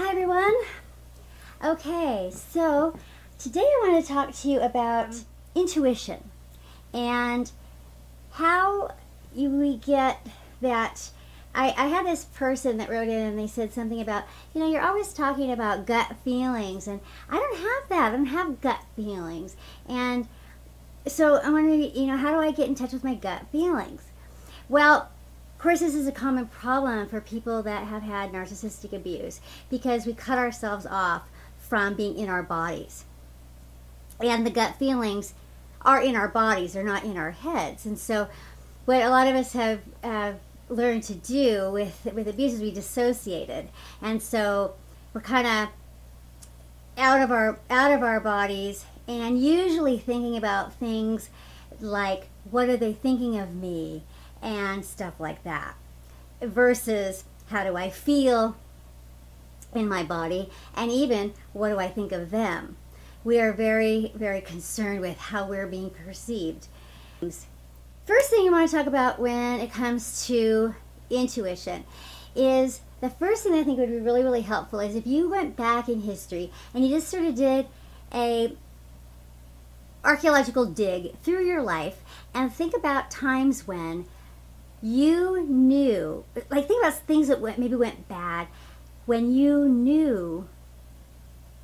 Hi everyone. Okay, so today I want to talk to you about intuition and how we get that. I had this person that wrote in and they said something about, you're always talking about gut feelings, and I don't have that. I don't have gut feelings. And so I wondering, how do I get in touch with my gut feelings? Well, of course, this is a common problem for people that have had narcissistic abuse because we cut ourselves off from being in our bodies. And the gut feelings are in our bodies, they're not in our heads. And so what a lot of us have learned to do with abuse is we dissociated. And so we're kind of out of our bodies and usually thinking about things like, what are they thinking of me? And stuff like that, versus how do I feel in my body, and even what do I think of them. We are very, very concerned with how we're being perceived. First thing you want to talk about when it comes to intuition is the first thing I think would be really, really helpful is if you went back in history and you just sort of did a archaeological dig through your life and think about times when you knew, like think about things that maybe went bad, when you knew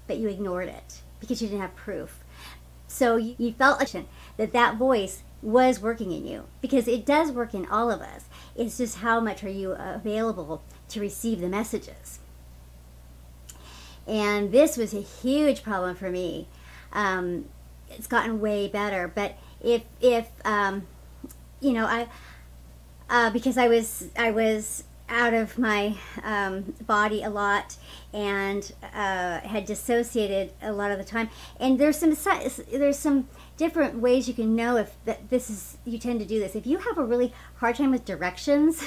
but you ignored it because you didn't have proof. So you felt that voice was working in you, because it does work in all of us. It's just how much are you available to receive the messages. And this was a huge problem for me. It's gotten way better, but because I was out of my body a lot and had dissociated a lot of the time. And there's some different ways you can know if you tend to do this. If you have a really hard time with directions,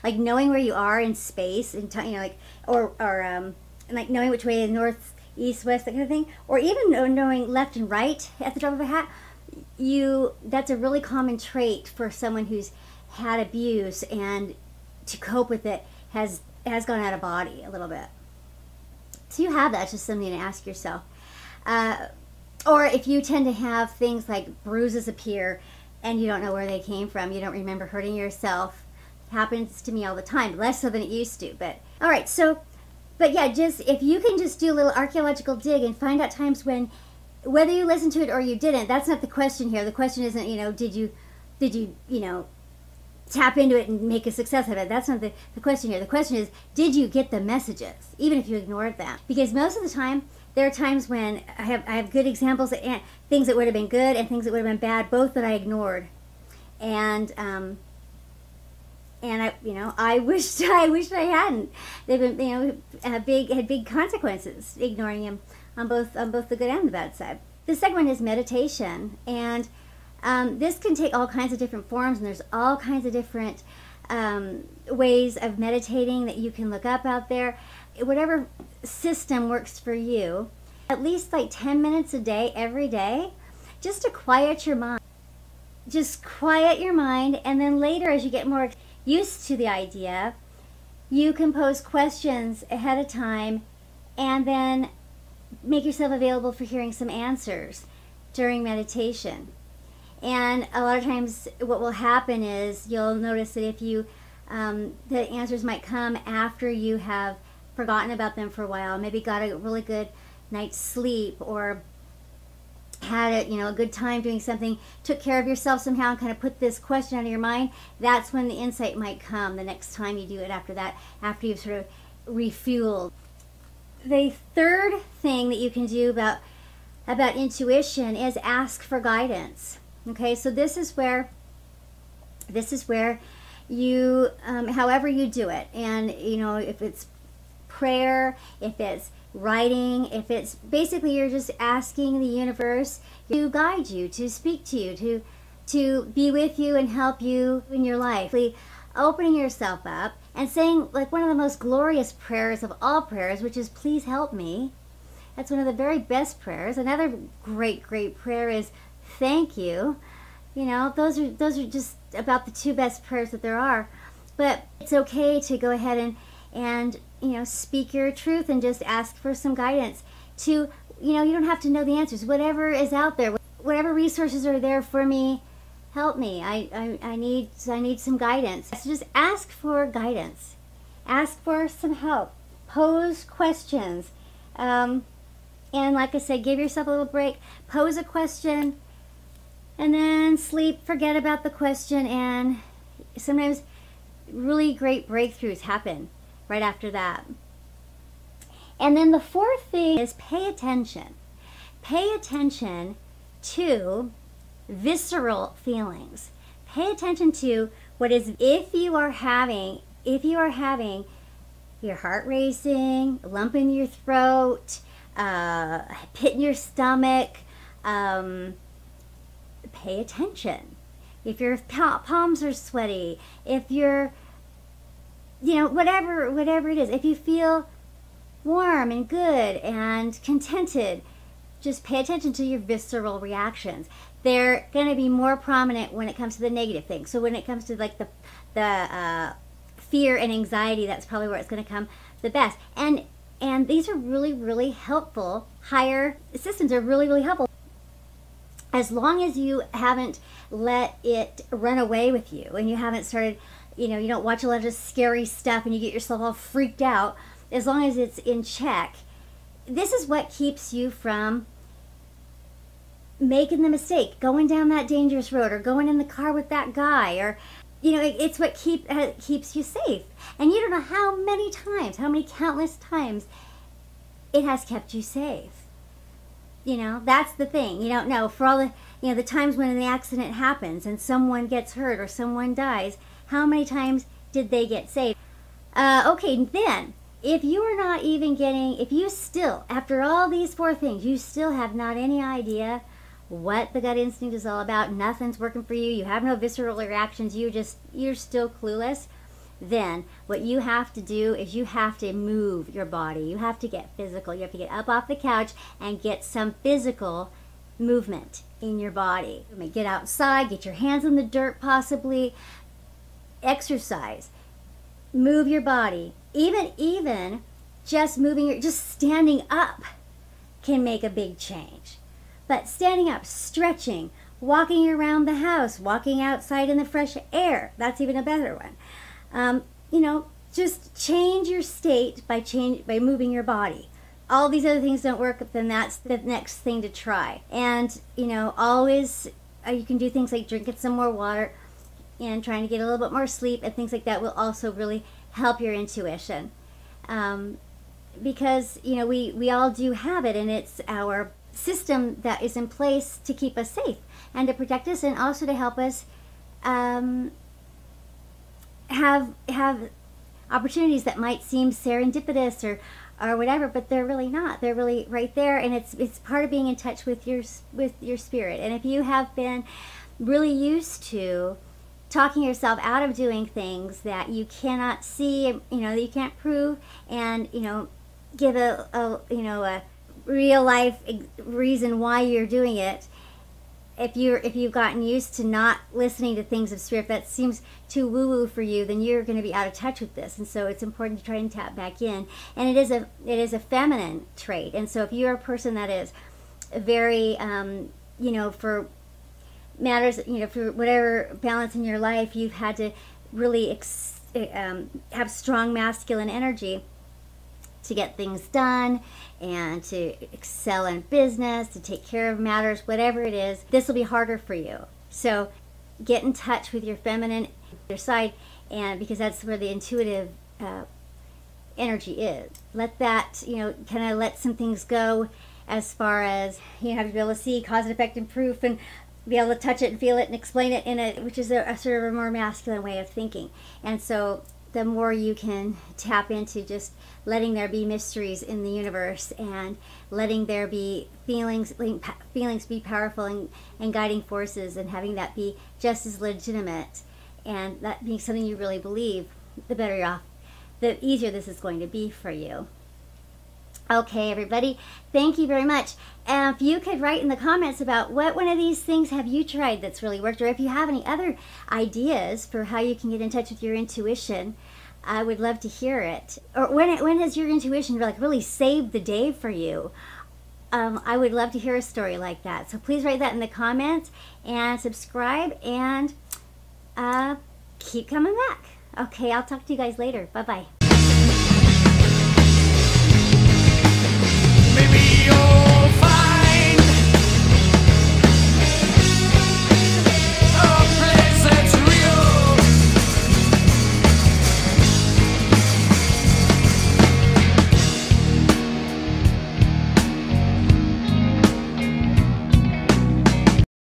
like knowing where you are in space, and or like knowing which way is north, east, west, that kind of thing, or even knowing left and right at the drop of a hat, that's a really common trait for someone who's had abuse, and to cope with it has gone out of body a little bit. So you have that. It's just something to ask yourself. Or if you tend to have things like bruises appear and you don't know where they came from, you don't remember hurting yourself. It happens to me all the time, less so than it used to. But all right, but yeah, just if you can just do a little archaeological dig and find out times when, whether you listened to it or you didn't, that's not the question here. The question isn't, did you tap into it and make a success of it. That's not the question here. The question is, did you get the messages, even if you ignored them? Because most of the time, there are times when I have good examples of things that would have been good and things that would have been bad, both that I ignored. And I wished I hadn't. They've been, had big consequences ignoring him on both the good and the bad side. The second one is meditation, and this can take all kinds of different forms, and there's all kinds of different ways of meditating that you can look up out there. Whatever system works for you, at least like 10 minutes a day, every day, just to quiet your mind. Just quiet your mind, and then later, as you get more used to the idea, you can pose questions ahead of time and then make yourself available for hearing some answers during meditation. And a lot of times what will happen is you'll notice that if you, the answers might come after you have forgotten about them for a while, maybe got a really good night's sleep, or had a good time doing something, took care of yourself somehow and kind of put this question out of your mind. That's when the insight might come the next time you do it after that, after you've sort of refueled. The third thing that you can do about intuition is ask for guidance. Okay, so this is where you, however you do it, and if it's prayer, if it's writing, if it's basically you're just asking the universe to guide you, to speak to you, to be with you and help you in your life. Opening yourself up and saying, like, one of the most glorious prayers of all prayers, which is, please help me. That's one of the very best prayers. Another great prayer is, thank you. Those are just about the two best prayers that there are. But it's okay to go ahead and speak your truth and just ask for some guidance to, you don't have to know the answers. Whatever is out there, whatever resources are there for me, help me. I need some guidance. So just ask for guidance. Ask for some help. Pose questions. And like I said, give yourself a little break. Pose a question and then sleep. Forget about the question, and sometimes really great breakthroughs happen right after that. And then the fourth thing is pay attention. Pay attention to visceral feelings. Pay attention to what is, if you are having your heart racing, lump in your throat, pit in your stomach, pay attention. If your palms are sweaty, if you're, whatever it is, if you feel warm and good and contented, just pay attention to your visceral reactions. They're going to be more prominent when it comes to the negative things. So when it comes to like the fear and anxiety, that's probably where it's going to come the best. And these are really, really helpful. Higher systems are really, really helpful. As long as you haven't let it run away with you and you haven't started, you don't watch a lot of scary stuff and you get yourself all freaked out, as long as it's in check, this is what keeps you from making the mistake, going down that dangerous road, or going in the car with that guy, or, it's what keeps you safe. And you don't know how many countless times it has kept you safe. That's the thing. You don't know. For all the, the times when the accident happens and someone gets hurt or someone dies, how many times did they get saved? Okay, then, if you are not even if you still, after all these four things, you still have not any idea what the gut instinct is all about, nothing's working for you, you have no visceral reactions, you're still clueless, then what you have to do is you have to move your body. You have to get physical. You have to get up off the couch and get some physical movement in your body. Get outside, get your hands in the dirt possibly, exercise, move your body. Even just just standing up can make a big change. But standing up, stretching, walking around the house, walking outside in the fresh air, that's even a better one. Just change your state by moving your body. All these other things don't work, then that's the next thing to try. And, always you can do things like drinking some more water and trying to get a little bit more sleep, and things like that will also really help your intuition. Because, we all do have it, and it's our system that is in place to keep us safe and to protect us, and also to help us have opportunities that might seem serendipitous or whatever, but they're really not. They're really right there, and it's part of being in touch with your spirit. And if you have been really used to talking yourself out of doing things that you cannot see, that you can't prove, and give a real life reason why you're doing it, if you've gotten used to not listening to things of spirit that seems too woo-woo for you, then you're going to be out of touch with this. And so it's important to try and tap back in. And it is a feminine trait. And so if you're a person that is very, for matters, for whatever balance in your life, you've had to really have strong masculine energy to get things done and to excel in business, to take care of matters, whatever it is, this will be harder for you. So get in touch with your feminine, your side, and because that's where the intuitive energy is. Let that, kind of let some things go as far as, have to be able to see cause and effect and proof, and be able to touch it and feel it and explain it which is a sort of a more masculine way of thinking. And so the more you can tap into just letting there be mysteries in the universe, and letting there be feelings be powerful and guiding forces, and having that be just as legitimate, and that being something you really believe, the better you're off, the easier this is going to be for you. Okay, everybody, thank you very much. And if you could write in the comments about what one of these things have you tried that's really worked, or if you have any other ideas for how you can get in touch with your intuition, I would love to hear it. Or when has your intuition like really saved the day for you? I would love to hear a story like that. So please write that in the comments and subscribe and keep coming back. Okay, I'll talk to you guys later. Bye-bye. Maybe you're